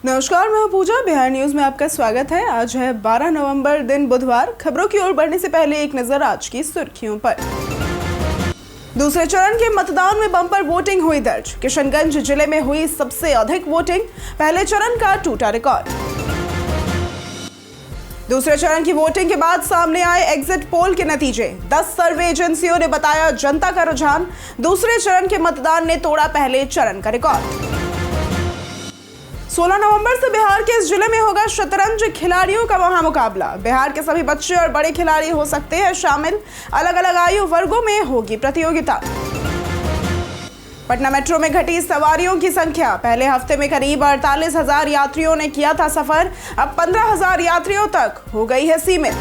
नमस्कार, मैं पूजा। बिहार न्यूज में आपका स्वागत है। आज है 12 नवंबर, दिन बुधवार। खबरों की ओर बढ़ने से पहले एक नजर आज की सुर्खियों पर। दूसरे चरण के मतदान में बम्पर वोटिंग हुई दर्ज। किशनगंज जिले में हुई सबसे अधिक वोटिंग। पहले चरण का टूटा रिकॉर्ड। दूसरे चरण की वोटिंग के बाद सामने आए एग्जिट पोल के नतीजे। 10 सर्वे एजेंसियों ने बताया जनता का रुझान। दूसरे चरण के मतदान ने तोड़ा पहले चरण का रिकॉर्ड। 16 नवंबर से बिहार के इस जिले में होगा शतरंज खिलाड़ियों का महामुकाबला। बिहार के सभी बच्चे और बड़े खिलाड़ी हो सकते हैं शामिल। अलग अलग आयु वर्गों में होगी प्रतियोगिता। पटना मेट्रो में घटी सवारियों की संख्या। पहले हफ्ते में करीब 48,000 यात्रियों ने किया था सफर। अब 15,000 यात्रियों तक हो गई है सीमित।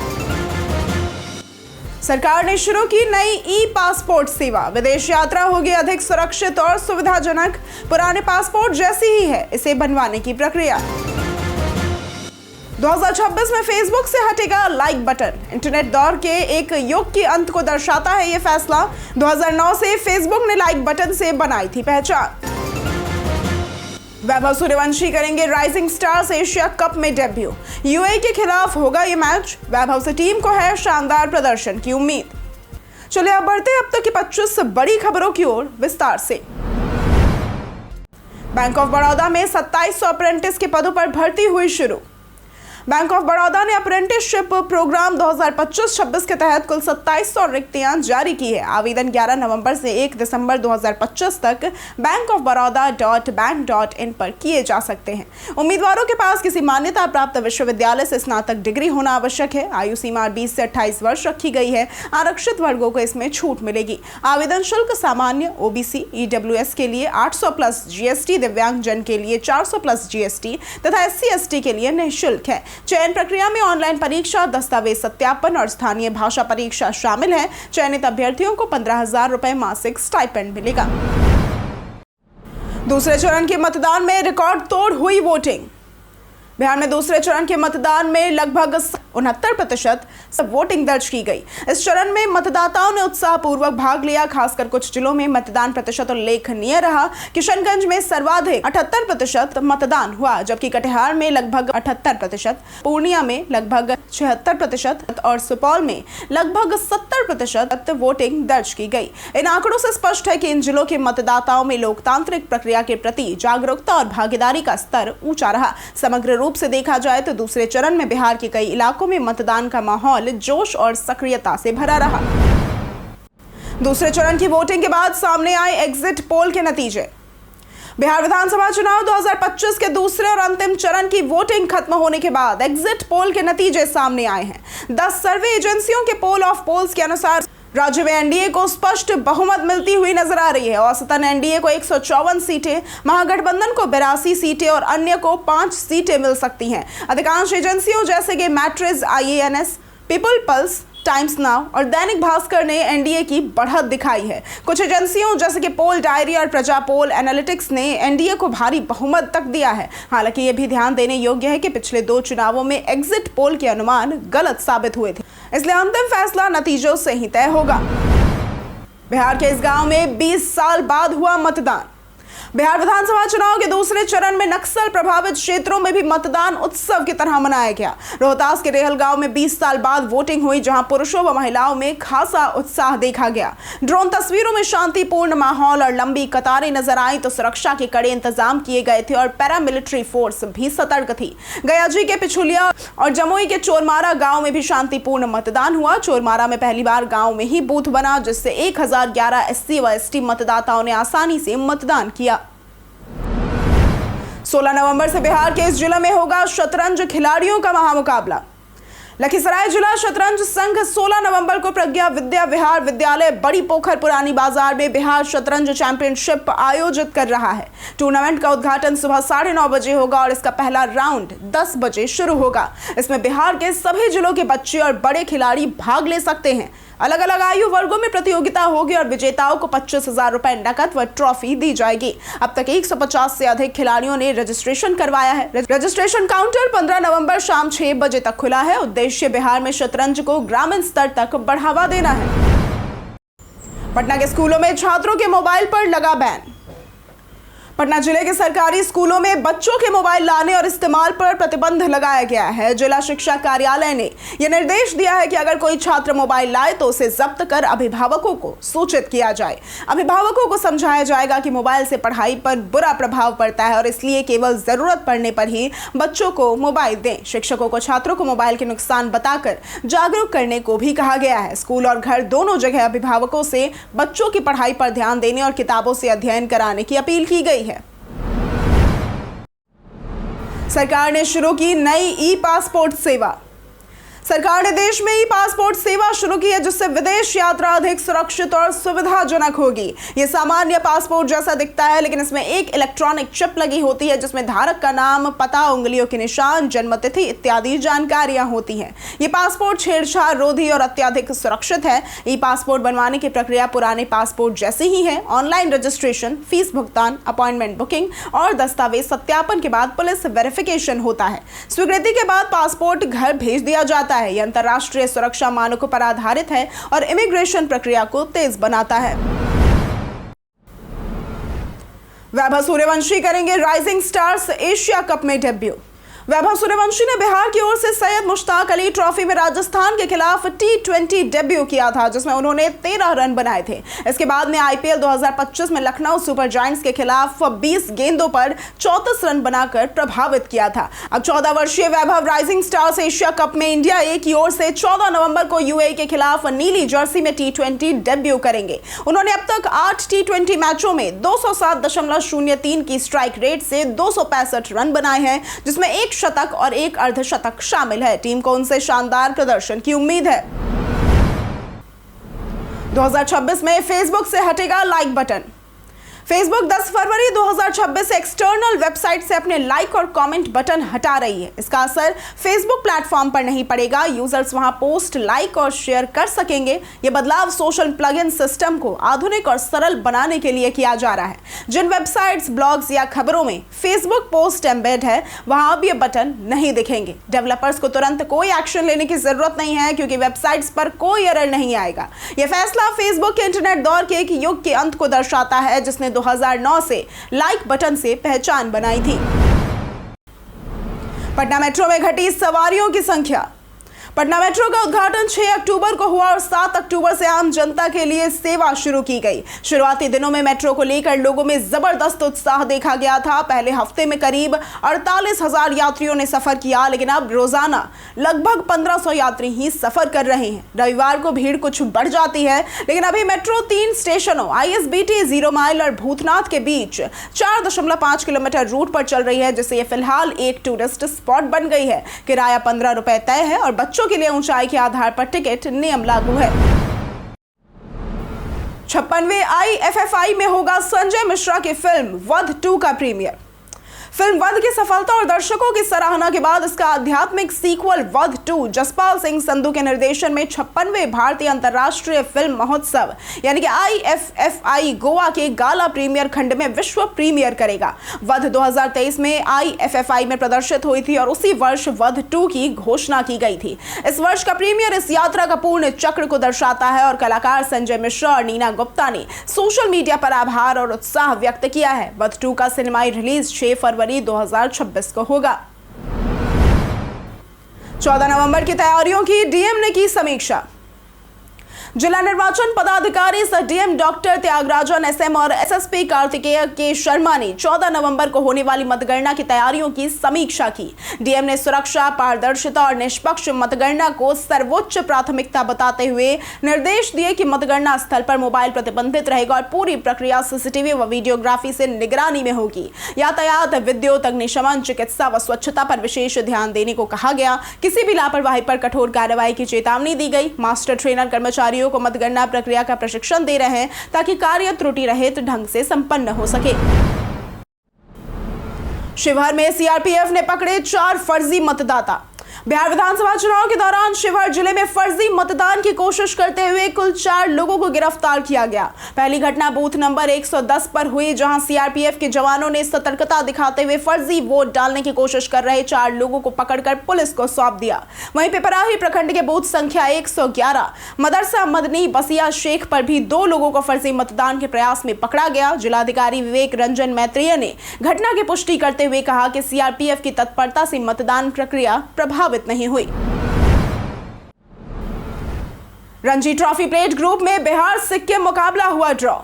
सरकार ने शुरू की नई ई पासपोर्ट सेवा। विदेश यात्रा होगी अधिक सुरक्षित और सुविधाजनक। पुराने पासपोर्ट जैसी ही है इसे बनवाने की प्रक्रिया। 2026 में फेसबुक से हटेगा लाइक बटन। इंटरनेट दौर के एक युग के अंत को दर्शाता है ये फैसला। 2009 से फेसबुक ने लाइक बटन से बनाई थी पहचान। वैभव सूर्यवंशी करेंगे राइजिंग स्टार्स एशिया कप में डेब्यू। यूएई के खिलाफ होगा ये मैच। वैभव से टीम को है शानदार प्रदर्शन की उम्मीद। चलिए अब बढ़ते हैं अब तक की 25 बड़ी खबरों की ओर विस्तार से। बैंक ऑफ बड़ौदा में 2700 अप्रेंटिस के पदों पर भर्ती हुई शुरू। बैंक ऑफ बड़ौदा ने अप्रेंटिसशिप प्रोग्राम 2025-26 के तहत कुल 2700 रिक्तियां जारी की है। आवेदन 11 नवंबर से 1 दिसंबर 2025 तक bankofbaroda.bank.in पर किए जा सकते हैं। उम्मीदवारों के पास किसी मान्यता प्राप्त विश्वविद्यालय से स्नातक डिग्री होना आवश्यक है। आयु सीमा 20 से 28 वर्ष रखी गई है। आरक्षित वर्गों को इसमें छूट मिलेगी। आवेदन शुल्क सामान्य, ओबीसी, ईडब्ल्यूएस के लिए 800 प्लस जीएसटी, दिव्यांगजन के लिए 400 प्लस जीएसटी तथा SC/ST के लिए निःशुल्क है। चयन प्रक्रिया में ऑनलाइन परीक्षा, दस्तावेज सत्यापन और स्थानीय भाषा परीक्षा शामिल है। चयनित अभ्यर्थियों को 15,000 रुपए मासिक स्टाइपेंड मिलेगा। दूसरे चरण के मतदान में रिकॉर्ड तोड़ हुई वोटिंग। बिहार में दूसरे चरण के मतदान में लगभग 69% वोटिंग दर्ज की गई। इस चरण में मतदाताओं ने उत्साहपूर्वक भाग लिया। खासकर कुछ जिलों में मतदान प्रतिशत उल्लेखनीय रहा। किशनगंज में सर्वाधिक 78% मतदान हुआ, जबकि कटिहार में लगभग 78%, पूर्णिया में लगभग 76% और सुपौल में लगभग 70% वोटिंग दर्ज की गई। इन आंकड़ों से स्पष्ट है कि इन जिलों के मतदाताओं में लोकतांत्रिक प्रक्रिया के प्रति जागरूकता और भागीदारी का स्तर ऊंचा रहा। समग्र रूप से देखा जाए तो दूसरे चरण में बिहार के कई इलाकों में मतदान का माहौल जोश और सक्रियता से भरा रहा। दूसरे चरण की वोटिंग के बाद सामने आए एग्जिट पोल के नतीजे। बिहार विधानसभा चुनाव 2025 के दूसरे और अंतिम चरण की वोटिंग खत्म होने के बाद एग्जिट पोल के नतीजे सामने आए हैं। 10 सर्वे एजेंसियों के पोल ऑफ पोल्स के अनुसार राज्य में एनडीए को स्पष्ट बहुमत मिलती हुई नजर आ रही है। औसतन एनडीए को 154 सीटें, महागठबंधन को 82 सीटें और अन्य को 5 सीटें मिल सकती हैं। अधिकांश एजेंसियों जैसे कि मैट्रिज, IANS, people pulse, times now और दैनिक भास्कर ने एनडीए की बढ़त दिखाई है। कुछ एजेंसियों जैसे कि पोल डायरी और प्रजा पोल एनालिटिक्स ने एनडीए को भारी बहुमत तक दिया है। हालांकि यह भी ध्यान देने योग्य है कि पिछले 2 चुनावों में एग्जिट पोल के अनुमान गलत साबित हुए थे, इसलिए अंतिम फैसला नतीजों से ही तय होगा। बिहार के इस गांव में 20 साल बाद हुआ मतदान। बिहार विधानसभा चुनाव के दूसरे चरण में नक्सल प्रभावित क्षेत्रों में भी मतदान उत्सव की तरह मनाया गया। रोहतास के रेहल गांव में 20 साल बाद वोटिंग हुई, जहां पुरुषों व महिलाओं में खासा उत्साह देखा गया। ड्रोन तस्वीरों में शांतिपूर्ण माहौल और लंबी कतारें नजर आई तो सुरक्षा के कड़े इंतजाम किए गए थे और पैरामिलिट्री फोर्स भी सतर्क थी। गयाजी के पिछुलिया और जमुई के चोरमारा गांव में भी शांतिपूर्ण मतदान हुआ। चोरमारा में पहली बार गांव में ही बूथ बना, जिससे 1011 SC व ST मतदाताओं ने आसानी से मतदान किया। 16 नवंबर से बिहार के इस जिले में होगा शतरंज खिलाड़ियों का महामुकाबला। लखीसराय जिला शतरंज संघ 16 नवंबर को प्रज्ञा विद्या विहार विद्यालय बड़ी पोखर पुरानी बाजार में बिहार शतरंज चैंपियनशिप आयोजित कर रहा है। टूर्नामेंट का उद्घाटन सुबह 9:30 बजे होगा और इसका पहला राउंड 10 बजे शुरू होगा। इसमें बिहार के सभी जिलों के बच्चे और बड़े खिलाड़ी भाग ले सकते हैं। अलग अलग आयु वर्गों में प्रतियोगिता होगी और विजेताओं को 25,000 रुपए नकद व ट्रॉफी दी जाएगी। अब तक 150 से अधिक खिलाड़ियों ने रजिस्ट्रेशन करवाया है। रजिस्ट्रेशन काउंटर 15 नवंबर शाम 6 बजे तक खुला है। उद्देश्य बिहार में शतरंज को ग्रामीण स्तर तक बढ़ावा देना है। पटना के स्कूलों में छात्रों के मोबाइल पर लगा बैन। पटना जिले के सरकारी स्कूलों में बच्चों के मोबाइल लाने और इस्तेमाल पर प्रतिबंध लगाया गया है। जिला शिक्षा कार्यालय ने यह निर्देश दिया है कि अगर कोई छात्र मोबाइल लाए तो उसे जब्त कर अभिभावकों को सूचित किया जाए। अभिभावकों को समझाया जाएगा कि मोबाइल से पढ़ाई पर बुरा प्रभाव पड़ता है और इसलिए केवल जरूरत पड़ने पर ही बच्चों को मोबाइल दें। शिक्षकों को छात्रों को मोबाइल के नुकसान बताकर जागरूक करने को भी कहा गया है। स्कूल और घर दोनों जगह अभिभावकों से बच्चों की पढ़ाई पर ध्यान देने और किताबों से अध्ययन कराने की अपील की गई है। सरकार ने शुरू की नई ई पासपोर्ट सेवा। सरकार ने देश में ई पासपोर्ट सेवा शुरू की है, जिससे विदेश यात्रा अधिक सुरक्षित और सुविधाजनक होगी। ये सामान्य पासपोर्ट जैसा दिखता है, लेकिन इसमें एक इलेक्ट्रॉनिक चिप लगी होती है जिसमें धारक का नाम, पता, उंगलियों के निशान, जन्म तिथि इत्यादि जानकारियां होती हैं। ये पासपोर्ट छेड़छाड़ रोधी और अत्यधिक सुरक्षित है। ई पासपोर्ट बनवाने की प्रक्रिया पुराने पासपोर्ट जैसी ही है। ऑनलाइन रजिस्ट्रेशन, फीस भुगतान, अपॉइंटमेंट बुकिंग और दस्तावेज सत्यापन के बाद पुलिस वेरिफिकेशन होता है। स्वीकृति के बाद पासपोर्ट घर भेज दिया जाता है। यह अंतर्राष्ट्रीय सुरक्षा मानकों पर आधारित है और इमिग्रेशन प्रक्रिया को तेज बनाता है। वैभव सूर्यवंशी करेंगे राइजिंग स्टार्स एशिया कप में डेब्यू। वैभव सूर्यवंशी ने बिहार की ओर से सैयद मुश्ताक अली ट्रॉफी में राजस्थान के खिलाफ T20 डेब्यू किया था, जिसमें उन्होंने 13 रन बनाए थे। इसके बाद में IPL 2025 में लखनऊ सुपर जायंट्स के खिलाफ 20 गेंदों पर 34 रन बनाकर प्रभावित किया था। अब 14 वर्षीय वैभव राइजिंग स्टार्स एशिया कप में इंडिया ए की ओर से 14 नवंबर को UAE के खिलाफ नीली जर्सी में T20 डेब्यू करेंगे। उन्होंने अब तक 8 T20 मैचों में 207.03 की स्ट्राइक रेट से 265 रन बनाए हैं, जिसमें एक शतक और एक अर्धशतक शामिल है। टीम को उनसे शानदार प्रदर्शन की उम्मीद है। 2026 में फेसबुक से हटेगा लाइक बटन। फेसबुक 10 फरवरी 2026 से एक्सटर्नल वेबसाइट से अपने लाइक और कमेंट बटन हटा रही है। इसका असर फेसबुक प्लेटफॉर्म पर नहीं पड़ेगा। यूजर्स वहां पोस्ट, लाइक और शेयर कर सकेंगे। यह बदलाव सोशल प्लगइन सिस्टम को आधुनिक और सरल बनाने के लिए किया जा रहा है। जिन वेबसाइट्स, ब्लॉग्स या खबरों में फेसबुक पोस्ट एम्बेड है, वहां अब ये बटन नहीं दिखेंगे। डेवलपर्स को तुरंत कोई एक्शन लेने की जरूरत नहीं है, क्योंकि वेबसाइट्स पर कोई एरर नहीं आएगा। यह फैसला फेसबुक के इंटरनेट दौर के एक युग के अंत को दर्शाता है, जिसने 2009 से लाइक बटन से पहचान बनाई थी। पटना मेट्रो में घटी सवारियों की संख्या। पटना मेट्रो का उद्घाटन 6 अक्टूबर को हुआ और 7 अक्टूबर से आम जनता के लिए सेवा शुरू की गई। शुरुआती दिनों में मेट्रो को लेकर लोगों में जबरदस्त उत्साह देखा गया था। पहले हफ्ते में करीब 48,000 यात्रियों ने सफर किया, लेकिन अब रोजाना लगभग 1500 यात्री ही सफर कर रहे हैं। रविवार को भीड़ कुछ बढ़ जाती है, लेकिन अभी मेट्रो 3 स्टेशनों ISBT, 0 माइल और भूतनाथ के बीच 4.5 किलोमीटर रूट पर चल रही है, जिससे यह फिलहाल एक टूरिस्ट स्पॉट बन गई है। किराया 15 रुपए तय है और बच्चों के लिए ऊंचाई के आधार पर टिकट नियम लागू है। 56वें IFFI में होगा संजय मिश्रा की फिल्म वध 2 का प्रीमियर। फिल्म वध की सफलता और दर्शकों की सराहना के बाद इसका आध्यात्मिक सीक्वल वध 2 जसपाल सिंह संधू के निर्देशन में 56वें भारतीय अंतर्राष्ट्रीय फिल्म महोत्सव यानी कि IFFI गोवा के गाला प्रीमियर खंड में विश्व प्रीमियर करेगा। वध 2023 में IFFI में प्रदर्शित हुई थी और उसी वर्ष वध 2 की घोषणा की गई थी। इस वर्ष का प्रीमियर इस यात्रा का पूर्ण चक्र को दर्शाता है और कलाकार संजय मिश्रा और नीना गुप्ता ने सोशल मीडिया पर आभार और उत्साह व्यक्त किया है। वध 2 का सिनेमाई रिलीज 6 फरवरी 2026 को होगा। 14 नवंबर की तैयारियों की डीएम ने की समीक्षा। जिला निर्वाचन पदाधिकारी सह डीएम डॉक्टर त्यागराजन SM और SSP कार्तिकेय के शर्मा ने 14 नवंबर को होने वाली मतगणना की तैयारियों की समीक्षा की। डीएम ने सुरक्षा, पारदर्शिता और निष्पक्ष मतगणना को सर्वोच्च प्राथमिकता बताते हुए निर्देश दिए कि मतगणना स्थल पर मोबाइल प्रतिबंधित रहेगा और पूरी प्रक्रिया CCTV व वीडियोग्राफी से निगरानी में होगी। यातायात, विद्युत, अग्निशमन, चिकित्सा व स्वच्छता पर विशेष ध्यान देने को कहा गया। किसी भी लापरवाही पर कठोर कार्रवाई की चेतावनी दी गई। मास्टर ट्रेनर कर्मचारियों को मतगणना प्रक्रिया का प्रशिक्षण दे रहे हैं ताकि कार्य त्रुटि रहित ढंग से संपन्न हो सके। शिवहर में CRPF ने पकड़े 4 फर्जी मतदाता। बिहार विधानसभा चुनाव के दौरान शिवहर जिले में फर्जी मतदान की कोशिश करते हुए कुल 4 लोगों को गिरफ्तार किया गया। पहली घटना बूथ नंबर 110 पर हुई, जहां सीआरपीएफ के जवानों ने सतर्कता दिखाते हुए फर्जी वोट डालने की कोशिश कर रहे 4 लोगों को पकड़कर पुलिस को सौंप दिया। वहीं पिपराही प्रखंड के बूथ संख्या 111 मदरसा मदनी बसिया शेख पर भी 2 लोगों को फर्जी मतदान के प्रयास में पकड़ा गया। जिलाधिकारी विवेक रंजन मैत्रेय ने घटना की पुष्टि करते हुए कहा कि सीआरपीएफ की तत्परता से मतदान प्रक्रिया प्रभावित नहीं हुई। रणजी ट्रॉफी प्लेट ग्रुप में बिहार सिक्किम मुकाबला हुआ draw.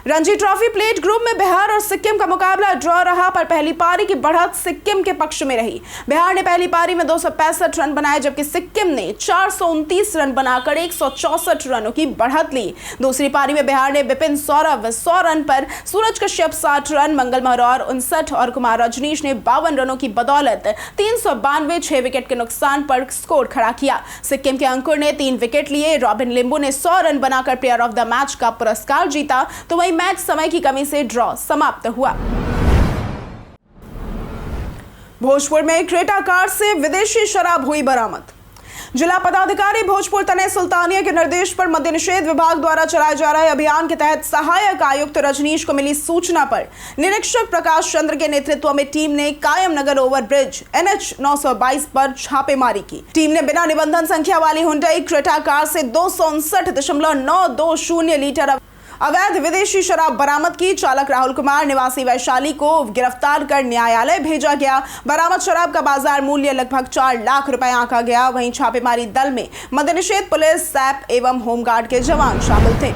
Ranji trophy plate group में बिहार और सिक्किम का मुकाबला ड्रॉ रहा, पर पहली पारी की बढ़त सिक्किम के पक्ष में रही। बिहार ने पहली पारी में 265 रन बनाए, जबकि सिक्किम ने 429 रन बनाकर 164 रनों की बढ़त ली। दूसरी पारी में बिहार ने बिपिन सौरभ 100 रन पर, सूरज कश्यप 60 रन, मंगल महरौर 59 और कुमार रजनीश ने 52 रनों की बदौलत 392 6 विकेट के नुकसान पर स्कोर खड़ा किया। सिक्किम के अंकुर ने 3 विकेट लिए। रॉबिन लिंबू ने 100 रन बनाकर प्लेयर ऑफ द मैच का पुरस्कार जीता। तो वहीं मैच समय की कमी से ड्रॉ समाप्त हुआ। भोजपुर में क्रेटा कार से विदेशी शराब हुई बरामद। जिला पदाधिकारी भोजपुर तने सुल्तानिया के निर्देश पर मद्य निषेध विभाग द्वारा चलाए जा रहे अभियान के तहत सहायक आयुक्त रजनीश को मिली सूचना पर निरीक्षक प्रकाश चंद्र के नेतृत्व में टीम ने कायम नगर ओवरब्रिज NH 922 पर छापेमारी की। टीम ने बिना निबंधन संख्या वाली हुंडई क्रेटा कार से 259.920 लीटर अवैध विदेशी शराब बरामद की। चालक राहुल कुमार निवासी वैशाली को गिरफ्तार कर न्यायालय भेजा गया। बरामद शराब का बाजार मूल्य लगभग 4 लाख रुपए आंका गया। वहीं छापेमारी दल में मद्य निषेध पुलिस, सैप एवं होमगार्ड के जवान शामिल थे।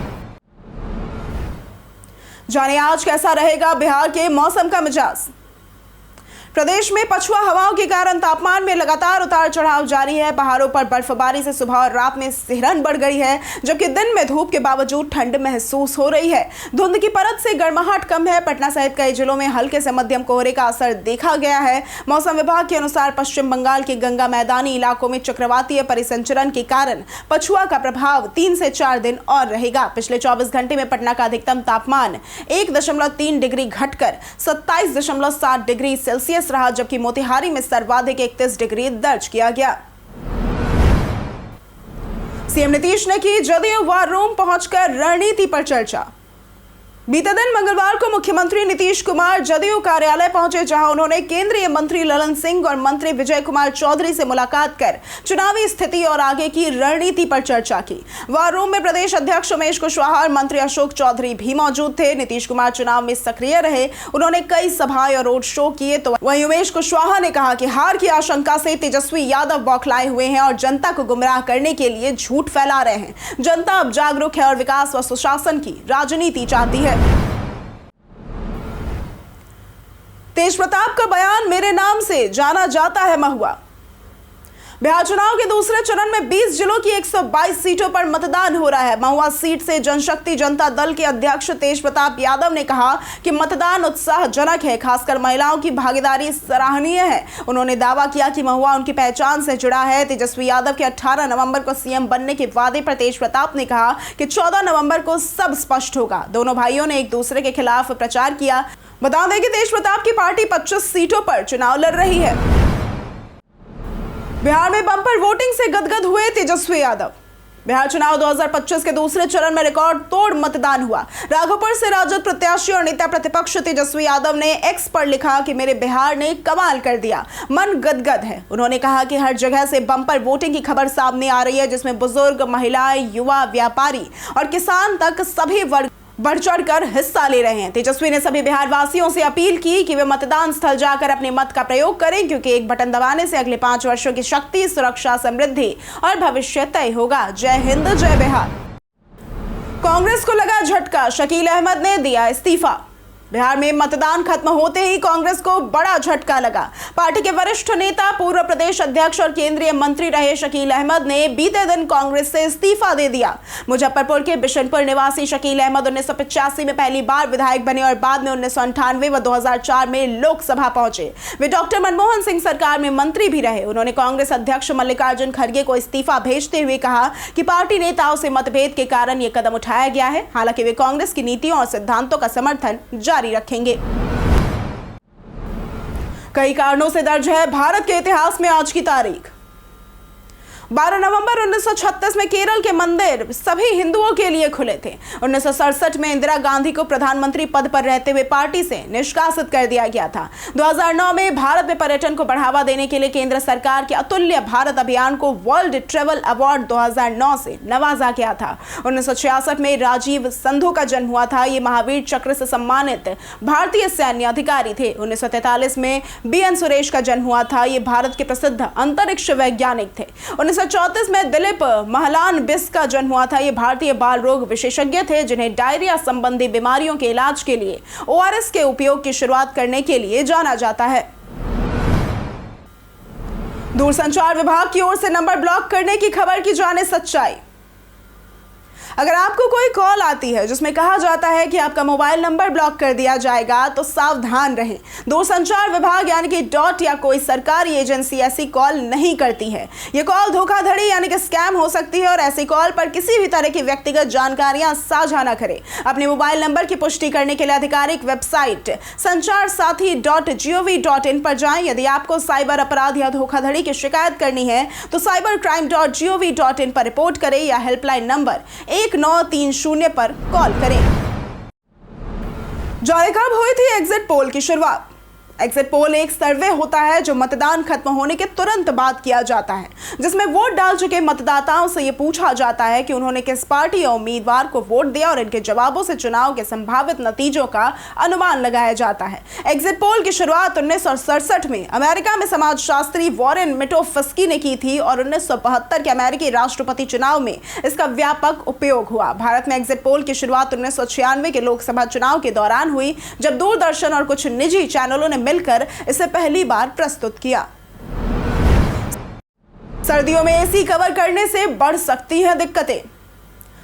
जानिए आज कैसा रहेगा बिहार के मौसम का मिजाज। प्रदेश में पछुआ हवाओं के कारण तापमान में लगातार उतार चढ़ाव जारी है। पहाड़ों पर बर्फबारी से सुबह और रात में सिहरन बढ़ गई है, जबकि दिन में धूप के बावजूद ठंड महसूस हो रही है। धुंध की परत से गर्माहट कम है। पटना सहित कई जिलों में हल्के से मध्यम कोहरे का असर देखा गया है। मौसम विभाग के अनुसार पश्चिम बंगाल के गंगा मैदानी इलाकों में चक्रवातीय परिसंचरण के कारण पछुआ का प्रभाव 3 से 4 दिन और रहेगा। पिछले 24 घंटे में पटना का अधिकतम तापमान 1.3 डिग्री घटकर 27.7 डिग्री सेल्सियस रहा, जबकि मोतिहारी में सर्वाधिक 31 डिग्री दर्ज किया गया। सीएम नीतीश ने की जदयू वार रूम पहुंचकर रणनीति पर चर्चा। बीते दिन मंगलवार को मुख्यमंत्री नीतीश कुमार जदयू कार्यालय पहुंचे, जहां उन्होंने केंद्रीय मंत्री ललन सिंह और मंत्री विजय कुमार चौधरी से मुलाकात कर चुनावी स्थिति और आगे की रणनीति पर चर्चा की। वार रूम में प्रदेश अध्यक्ष उमेश कुशवाहा और मंत्री अशोक चौधरी भी मौजूद थे। नीतीश कुमार चुनाव में सक्रिय रहे, उन्होंने कई सभाएं और रोड शो किए। तो वहीं उमेश कुशवाहा ने कहा कि हार की आशंका से तेजस्वी यादव बौखलाए हुए हैं और जनता को गुमराह करने के लिए झूठ फैला रहे हैं। जनता अब जागरूक है और विकास व सुशासन की राजनीति चाहती है। तेज प्रताप का बयान, मेरे नाम से जाना जाता है महुआ। बिहार चुनाव के दूसरे चरण में 20 जिलों की 122 सीटों पर मतदान हो रहा है। महुआ सीट से जनशक्ति जनता दल के अध्यक्ष तेज प्रताप यादव ने कहा कि मतदान उत्साहजनक है, खासकर महिलाओं की भागीदारी सराहनीय है। उन्होंने दावा किया कि महुआ उनकी पहचान से जुड़ा है। तेजस्वी यादव के 18 नवंबर को सीएम बनने के वादे पर तेज प्रताप ने कहा कि 14 नवंबर को सब स्पष्ट होगा। दोनों भाइयों ने एक दूसरे के खिलाफ प्रचार किया। बता दें कि तेज प्रताप की पार्टी 25 सीटों पर चुनाव लड़ रही है। बिहार में बम्पर वोटिंग से गदगद हुए तेजस्वी यादव। बिहार चुनाव 2025 के दूसरे चरण में रिकॉर्ड तोड़ मतदान हुआ। राघोपुर से राजद प्रत्याशी और नेता प्रतिपक्ष तेजस्वी यादव ने एक्स पर लिखा कि मेरे बिहार ने कमाल कर दिया, मन गदगद है। उन्होंने कहा कि हर जगह से बम्पर वोटिंग की खबर सामने आ रही है, जिसमें बुजुर्ग, महिलाएं, युवा, व्यापारी और किसान तक सभी वर्ग बढ़ चढ़कर हिस्सा ले रहे हैं। तेजस्वी ने सभी बिहार वासियों से अपील की कि वे मतदान स्थल जाकर अपने मत का प्रयोग करें, क्योंकि एक बटन दबाने से अगले 5 वर्षों की शक्ति, सुरक्षा, समृद्धि और भविष्य तय होगा। जय हिंद, जय बिहार। कांग्रेस को लगा झटका, शकील अहमद ने दिया इस्तीफा। बिहार में मतदान खत्म होते ही कांग्रेस को बड़ा झटका लगा। पार्टी के वरिष्ठ नेता, पूर्व प्रदेश अध्यक्ष और केंद्रीय मंत्री रहे शकील अहमद ने बीते दिन कांग्रेस से इस्तीफा दे दिया। मुजफ्फरपुर के बिशनपुर निवासी शकील अहमद 1985 में पहली बार विधायक बने और बाद में 1998 व 2004 में लोकसभा पहुंचे। वे डॉक्टर मनमोहन सिंह सरकार में मंत्री भी रहे। उन्होंने कांग्रेस अध्यक्ष मल्लिकार्जुन खड़गे को इस्तीफा भेजते हुए कहा कि पार्टी नेताओं से मतभेद के कारण यह कदम उठाया गया है। हालांकि वे कांग्रेस की नीतियों और सिद्धांतों का समर्थन जारी रखेंगे। कई कारणों से दर्ज है भारत के इतिहास में आज की तारीख। 12 नवंबर 1936 में केरल के मंदिर सभी हिंदुओं के लिए खुले थे। 1967 में इंदिरा गांधी को प्रधानमंत्री पद पर रहते हुए पार्टी से निष्कासित कर दिया गया था। 2009 में भारत में पर्यटन को बढ़ावा देने के लिए केंद्र सरकार के अतुल्य भारत अभियान को वर्ल्ड ट्रैवल अवार्ड 2009 से नवाजा गया था। 1966 में राजीव संधू का जन्म हुआ था। ये महावीर चक्र से सम्मानित भारतीय सैन्य अधिकारी थे। 1943 में BN सुरेश का जन्म हुआ था। ये भारत के प्रसिद्ध अंतरिक्ष वैज्ञानिक थे। 1934 में दिलीप महलान बिस का जन्म हुआ था। ये भारतीय बाल रोग विशेषज्ञ थे जिन्हें डायरिया संबंधी बीमारियों के इलाज के लिए ORS के उपयोग की शुरुआत करने के लिए जाना जाता है। दूरसंचार विभाग की ओर से नंबर ब्लॉक करने की खबर की जाने सच्चाई। अगर आपको कोई कॉल आती है जिसमें कहा जाता है कि आपका मोबाइल नंबर ब्लॉक कर दिया जाएगा तो सावधान रहें। दूरसंचार विभाग यानी कि डॉट या कोई सरकारी एजेंसी ऐसी कॉल नहीं करती है। ये कॉल धोखाधड़ी यानी कि स्कैम हो सकती है और ऐसी कॉल पर किसी भी तरह की व्यक्तिगत जानकारियां साझा न करें। अपने मोबाइल नंबर की पुष्टि करने के लिए आधिकारिक वेबसाइट sancharsaathi.gov.in पर जाएं। यदि आपको साइबर अपराध या धोखाधड़ी की शिकायत करनी है तो cybercrime.gov.in पर रिपोर्ट करें या हेल्पलाइन नंबर 1930 पर कॉल करें। जाने कब हुई थी एग्जिट पोल की शुरुआत? एग्जिट पोल एक सर्वे होता है जो मतदान खत्म होने के तुरंत बाद किया जाता है, जिसमें वोट डाल चुके मतदाताओं से यह पूछा जाता है कि उन्होंने किस पार्टी या उम्मीदवार को वोट दिया और इनके जवाबों से चुनाव के संभावित नतीजों का अनुमान लगाया जाता है। एग्जिट पोल की शुरुआत 1967 में अमेरिका में समाजशास्त्री वॉरेन मिटोफस्की ने की थी और 1972 के अमेरिकी राष्ट्रपति चुनाव में इसका व्यापक उपयोग हुआ। भारत में एग्जिट पोल की शुरुआत 1996 के लोकसभा चुनाव के दौरान हुई, जब दूरदर्शन और कुछ निजी चैनलों ने मिलकर इसे पहली बार प्रस्तुत किया। सर्दियों में एसी कवर करने से बढ़ सकती हैं दिक्कतें।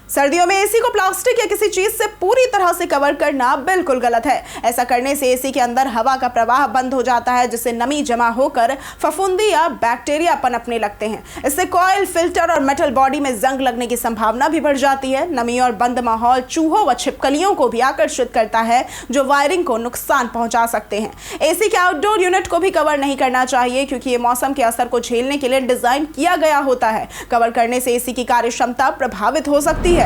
सर्दियों में एसी को प्लास्टिक या किसी चीज से पूरी तरह से कवर करना बिल्कुल गलत है। ऐसा करने से एसी के अंदर हवा का प्रवाह बंद हो जाता है, जिससे नमी जमा होकर फफूंदी या बैक्टीरिया पनपने लगते हैं। इससे कॉइल, फिल्टर और मेटल बॉडी में जंग लगने की संभावना भी बढ़ जाती है। नमी और बंद माहौल चूहों व छिपकलियों को भी आकर्षित करता है, जो वायरिंग को नुकसान पहुंचा सकते हैं। एसी के आउटडोर यूनिट को भी कवर नहीं करना चाहिए, क्योंकि ये मौसम के असर को झेलने के लिए डिजाइन किया गया होता है। कवर करने से एसी की कार्यक्षमता प्रभावित हो सकती है।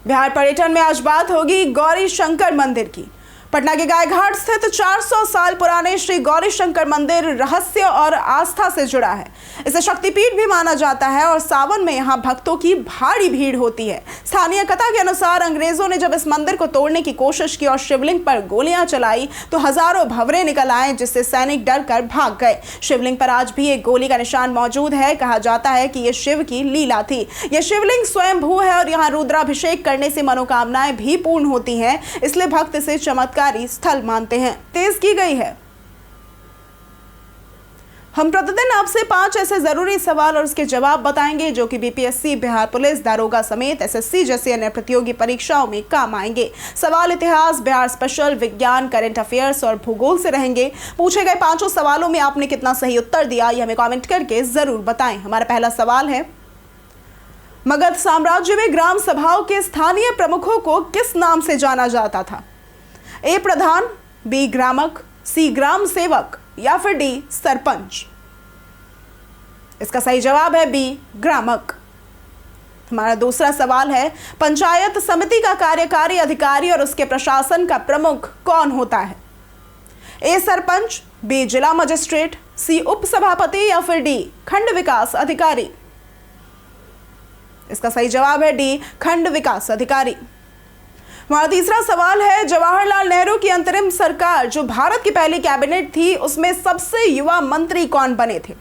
बिहार पर्यटन में आज बात होगी गौरी शंकर मंदिर की। पटना के गायघाट स्थित 400 साल पुराने श्री गौरी शंकर मंदिर रहस्य और आस्था से जुड़ा है। इसे शक्तिपीठ भी माना जाता है और सावन में यहाँ भक्तों की भारी भीड़ होती है। स्थानीय कथा के अनुसार अंग्रेजों ने जब इस मंदिर को तोड़ने की कोशिश की और शिवलिंग पर गोलियां चलाई तो हजारों भंवरे निकल आए, जिससे सैनिक डर कर भाग गए। शिवलिंग पर आज भी एक गोली का निशान मौजूद है। कहा जाता है कि यह शिव की लीला थी। यह शिवलिंग स्वयंभू है और यहाँ रुद्राभिषेक करने से मनोकामनाएं भी पूर्ण होती हैं, इसलिए भक्त इसे चमत्कार स्थल मानते हैं। तेज की गई है। हम प्रतिदिन आपसे 5 ऐसे जरूरी सवाल और उसके जवाब बताएंगे जो कि बीपीएससी, बिहार पुलिस, दारोगा समेत एसएससी जैसी अन्य प्रतियोगी परीक्षाओं में काम आएंगे। सवाल इतिहास, बिहार स्पेशल, विज्ञान, करंट अफेयर्स और भूगोल से रहेंगे। पूछे गए 5 सवालों में आपने कितना सही उत्तर दिया, ये हमें कमेंट करके जरूर बताएं। हमारा पहला सवाल है, मगध साम्राज्य में ग्राम सभाओं के स्थानीय प्रमुखों को किस नाम से जाना जाता था? ए प्रधान, बी ग्रामक, सी ग्राम सेवक या फिर डी सरपंच। इसका सही जवाब है बी ग्रामक। हमारा दूसरा सवाल है, पंचायत समिति का कार्यकारी अधिकारी और उसके प्रशासन का प्रमुख कौन होता है? ए सरपंच, बी जिला मजिस्ट्रेट, सी उप सभापति या फिर डी खंड विकास अधिकारी। इसका सही जवाब है डी खंड विकास अधिकारी। हमारा तीसरा सवाल है, जवाहरलाल नेहरू की अंतरिम सरकार जो भारत की पहली कैबिनेट थी, उसमें सबसे युवा मंत्री कौन बने थे?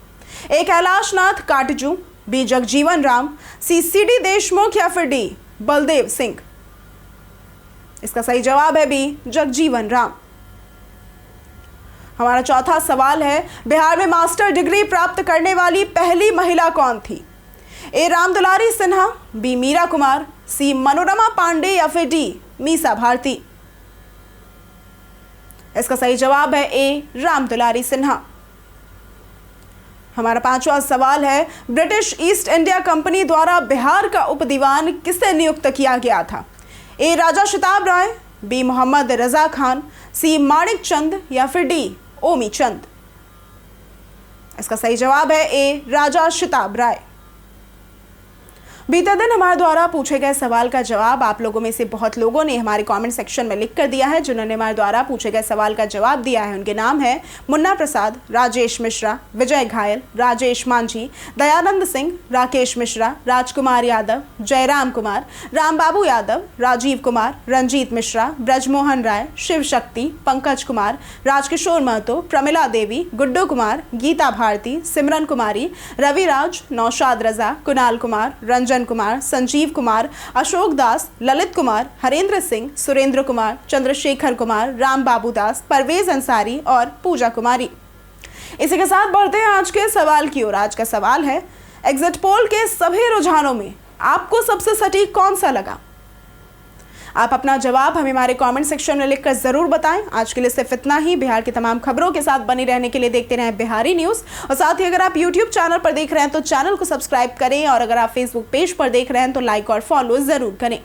ए कैलाश नाथ काटजू, बी जगजीवन राम, सी सीडी देशमुख या फिर डी बलदेव सिंह। इसका सही जवाब है बी जगजीवन राम। हमारा चौथा सवाल है, बिहार में मास्टर डिग्री प्राप्त करने वाली पहली महिला कौन थी? ए रामदुलारी सिन्हा, बी मीरा कुमार, सी मनोरमा पांडे या फिर डी मीसा भारती। इसका सही जवाब है ए रामदुलारी सिन्हा। हमारा पांचवा सवाल है, ब्रिटिश ईस्ट इंडिया कंपनी द्वारा बिहार का उपदीवान किसे नियुक्त किया गया था? ए राजा शिताब राय, बी मोहम्मद रजा खान, सी माणिक चंद या फिर डी ओमी चंद? इसका सही जवाब है ए राजा शिताब राय। बीते दिन हमारे द्वारा पूछे गए सवाल का जवाब आप लोगों में से बहुत लोगों ने हमारे कमेंट सेक्शन में लिख कर दिया है। जिन्होंने हमारे द्वारा पूछे गए सवाल का जवाब दिया है उनके नाम है मुन्ना प्रसाद, राजेश मिश्रा, विजय घायल, राजेश मांझी, दयानंद सिंह, राकेश मिश्रा, राजकुमार यादव, जयराम कुमार, रामबाबू यादव, राजीव कुमार, रंजीत मिश्रा, ब्रजमोहन राय, शिव शक्ति, पंकज कुमार, राजकिशोर महतो, प्रमिला देवी, गुड्डू कुमार, गीता भारती, सिमरन कुमारी, रविराज, नौशाद रजा, कुणाल कुमार, रंजन कुमार, संजीव कुमार, अशोक दास, ललित कुमार, हरेंद्र सिंह, सुरेंद्र कुमार, चंद्रशेखर कुमार, राम बाबू दास, परवेज अंसारी और पूजा कुमारी। इसी के साथ बढ़ते हैं आज के सवाल की ओर। आज का सवाल है, एग्जिट पोल के सभी रुझानों में आपको सबसे सटीक कौन सा लगा? आप अपना जवाब हमें हमारे कमेंट सेक्शन में लिखकर जरूर बताएं। आज के लिए सिर्फ इतना ही। बिहार की तमाम खबरों के साथ बनी रहने के लिए देखते रहें बिहारी न्यूज़। और साथ ही अगर आप यूट्यूब चैनल पर देख रहे हैं तो चैनल को सब्सक्राइब करें, और अगर आप फेसबुक पेज पर देख रहे हैं तो लाइक और फॉलो जरूर करें।